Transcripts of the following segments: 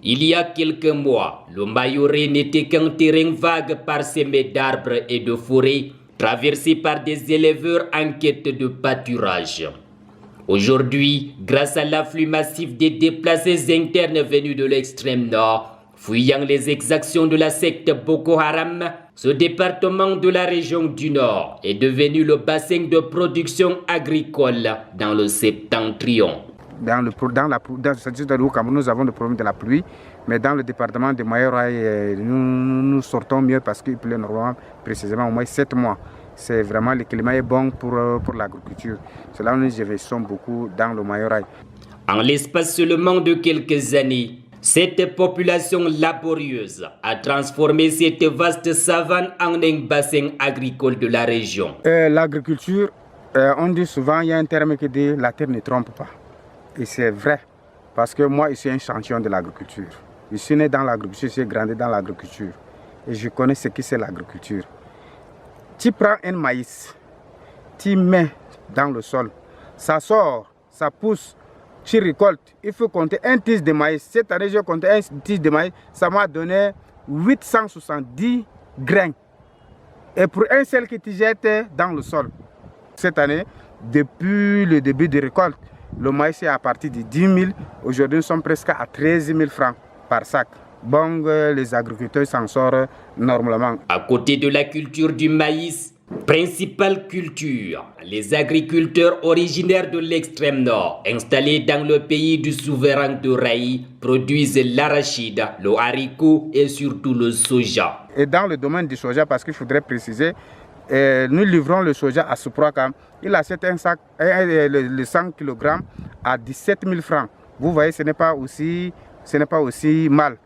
Il y a quelques mois, le Mayoré n'était qu'un terrain vague parsemé d'arbres et de forêts, traversé par des éleveurs en quête de pâturage. Aujourd'hui, grâce à l'afflux massif des déplacés internes venus de l'extrême nord, fuyant les exactions de la secte Boko Haram, ce département de la région du Nord est devenu le bassin de production agricole dans le septentrion. Au Cameroun, nous avons le problème de la pluie, mais dans le département de Mayoraï, nous sortons mieux parce qu'il pleut normalement précisément au moins 7 mois. C'est vraiment, le climat est bon pour l'agriculture. C'est là où nous investissons beaucoup dans le Mayoraï. En l'espace seulement de quelques années, cette population laborieuse a transformé cette vaste savane en un bassin agricole de la région. L'agriculture, on dit souvent, il y a un terme qui dit la terre ne trompe pas. Et c'est vrai, parce que moi, je suis un champion de l'agriculture. Je suis né dans l'agriculture, je suis grandi dans l'agriculture. Et je connais ce que c'est l'agriculture. Tu prends un maïs, tu mets dans le sol, ça sort, ça pousse, tu récoltes. Il faut compter un tige de maïs. Cette année, j'ai compté un tige de maïs, ça m'a donné 870 grains. Et pour un seul que tu jettes dans le sol. Cette année, depuis le début de récolte, le maïs est à partir de 10 000. Aujourd'hui, nous sommes presque à 13 000 francs par sac. Bon, les agriculteurs s'en sortent normalement. À côté de la culture du maïs, principale culture, les agriculteurs originaires de l'extrême nord, installés dans le pays du souverain de Raï, produisent l'arachide, le haricot et surtout le soja. Et dans le domaine du soja, parce qu'il faudrait préciser, nous livrons le soja à Supracam. Il achète un sac, le 100 kg à 17 000 francs. Vous voyez, ce n'est pas aussi mal.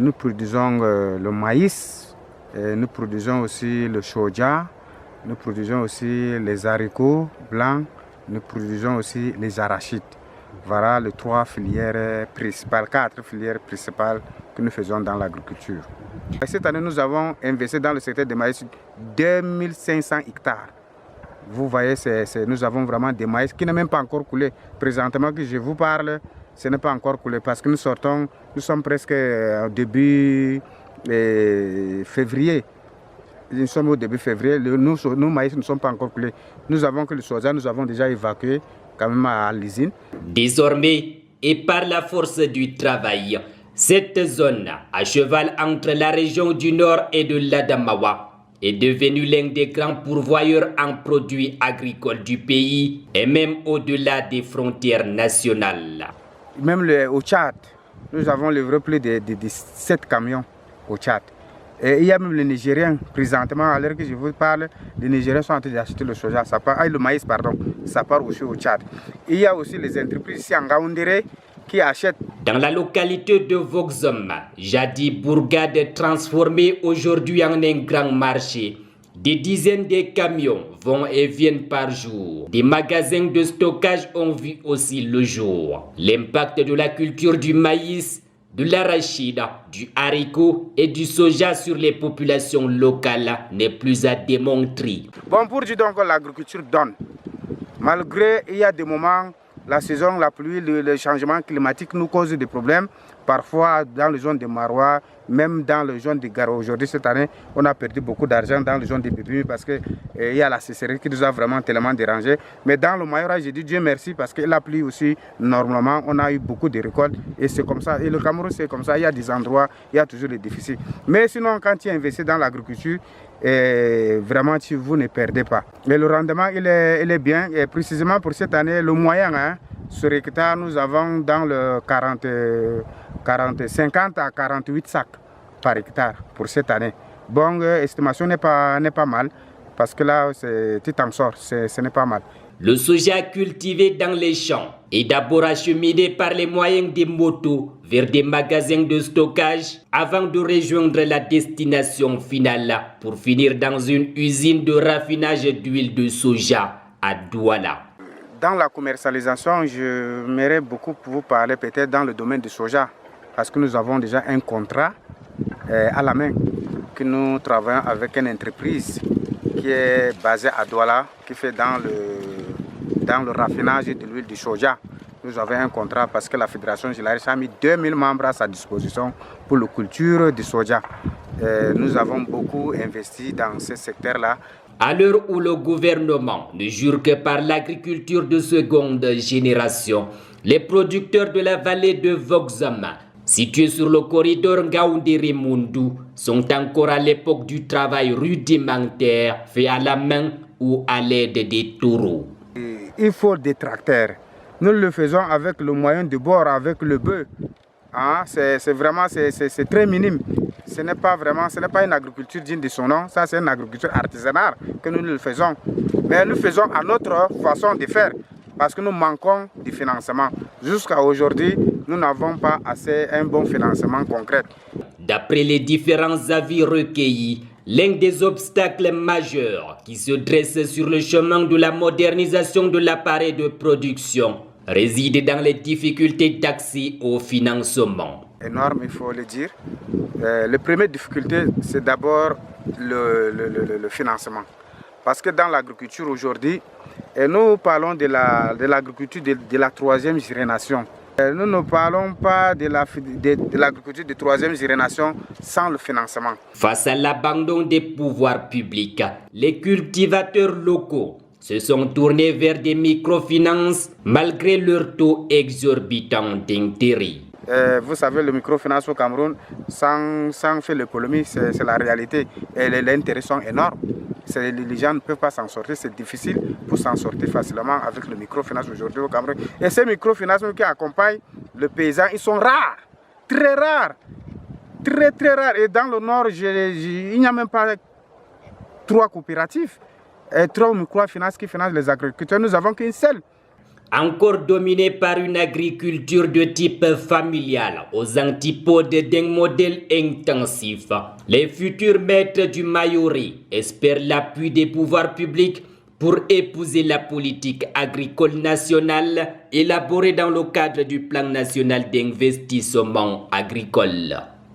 Nous produisons le maïs, nous produisons aussi le soja, nous produisons aussi les haricots blancs, nous produisons aussi les arachides. Voilà les 4 filières principales que nous faisons dans l'agriculture. Cette année, nous avons investi dans le secteur du maïs 2500 hectares. Vous voyez, nous avons vraiment des maïs qui n'ont même pas encore coulé. Présentement que je vous parle, ce n'est pas encore coulé parce que nous sommes presque au début février. Nous sommes au début février, nos maïs ne sont pas encore coulés. Nous avons que le soja, nous avons déjà évacué quand même à l'usine. Désormais, et par la force du travail, cette zone, à cheval entre la région du Nord et de l'Adamawa, est devenue l'un des grands pourvoyeurs en produits agricoles du pays et même au-delà des frontières nationales. Même au Tchad, nous avons livré plus de 7 camions au Tchad. Et il y a même les Nigériens, présentement, à l'heure que je vous parle, les Nigériens sont en train d'acheter le soja, le maïs, ça part aussi au Tchad. Il y a aussi les entreprises ici en Gaoundéré qui achètent. Dans la localité de Voxom, jadis bourgade transformée aujourd'hui en un grand marché, des dizaines de camions vont et viennent par jour. Des magasins de stockage ont vu aussi le jour. L'impact de la culture du maïs, de l'arachide, du haricot et du soja sur les populations locales n'est plus à démontrer. Bon, pour dire donc que l'agriculture donne. Malgré, il y a des moments, la saison, la pluie, le changement climatique nous cause des problèmes. Parfois, dans les zones de Marois, même dans les zones de Garo. Aujourd'hui, cette année, on a perdu beaucoup d'argent dans les zones de Bibi parce qu'il y a la sécheresse qui nous a vraiment tellement dérangé. Mais dans le Mayora, j'ai dit Dieu merci parce qu'il a plu aussi normalement. On a eu beaucoup de récoltes et c'est comme ça. Et le Cameroun, c'est comme ça. Il y a des endroits, il y a toujours des déficits. Mais sinon, quand tu investis dans l'agriculture, vraiment, vous ne perdez pas. Mais le rendement, il est bien. Et précisément pour cette année, le moyen, sur hectare, nous avons dans le 50 à 48 sacs par hectare pour cette année. Bon, l'estimation n'est pas mal parce que là, tu t'en sors, ce n'est pas mal. Le soja cultivé dans les champs est d'abord acheminé par les moyens des motos vers des magasins de stockage avant de rejoindre la destination finale pour finir dans une usine de raffinage d'huile de soja à Douala. Dans la commercialisation, j'aimerais beaucoup vous parler peut-être dans le domaine du soja parce que nous avons déjà un contrat à la main que nous travaillons avec une entreprise qui est basée à Douala, qui fait dans le raffinage de l'huile de soja. nous avons un contrat parce que la Fédération Gilaris a mis 2000 membres à sa disposition pour la culture du soja. Nous avons beaucoup investi dans ce secteur-là. À l'heure où le gouvernement ne jure que par l'agriculture de seconde génération, les producteurs de la vallée de Voxama, situés sur le corridor Ngaoundéré-Moundou, sont encore à l'époque du travail rudimentaire fait à la main ou à l'aide des taureaux. Il faut des tracteurs. Nous le faisons avec le moyen de bord, avec le bœuf. Hein? C'est très minime. Ce n'est pas une agriculture digne de son nom. Ça, c'est une agriculture artisanale que nous le faisons. Mais nous faisons à notre façon de faire parce que nous manquons de financement. Jusqu'à aujourd'hui, nous n'avons pas assez un bon financement concret. D'après les différents avis recueillis, l'un des obstacles majeurs qui se dresse sur le chemin de la modernisation de l'appareil de production réside dans les difficultés d'accès au financement. Énorme, il faut le dire. La première difficulté, c'est d'abord le financement. Parce que dans l'agriculture aujourd'hui, nous parlons de l'agriculture de la troisième génération. Nous ne parlons pas de l'agriculture de troisième génération sans le financement. Face à l'abandon des pouvoirs publics, les cultivateurs locaux se sont tournés vers des microfinances malgré leur taux exorbitant d'intérêt. Vous savez, le microfinance au Cameroun, sans faire l'économie, c'est la réalité. Et les intérêts sont énormes. Les gens ne peuvent pas s'en sortir. C'est difficile pour s'en sortir facilement avec le microfinance aujourd'hui au Cameroun. Et ces microfinances qui accompagnent le paysan, ils sont rares, très rares. Très, très rares. Et dans le nord, il n'y a même pas 3 coopératives. Et 3 microfinances qui financent les agriculteurs. Nous n'avons qu'une seule. Encore dominé par une agriculture de type familial, aux antipodes d'un modèle intensif, les futurs maîtres du Mayori espèrent l'appui des pouvoirs publics pour épouser la politique agricole nationale élaborée dans le cadre du plan national d'investissement agricole.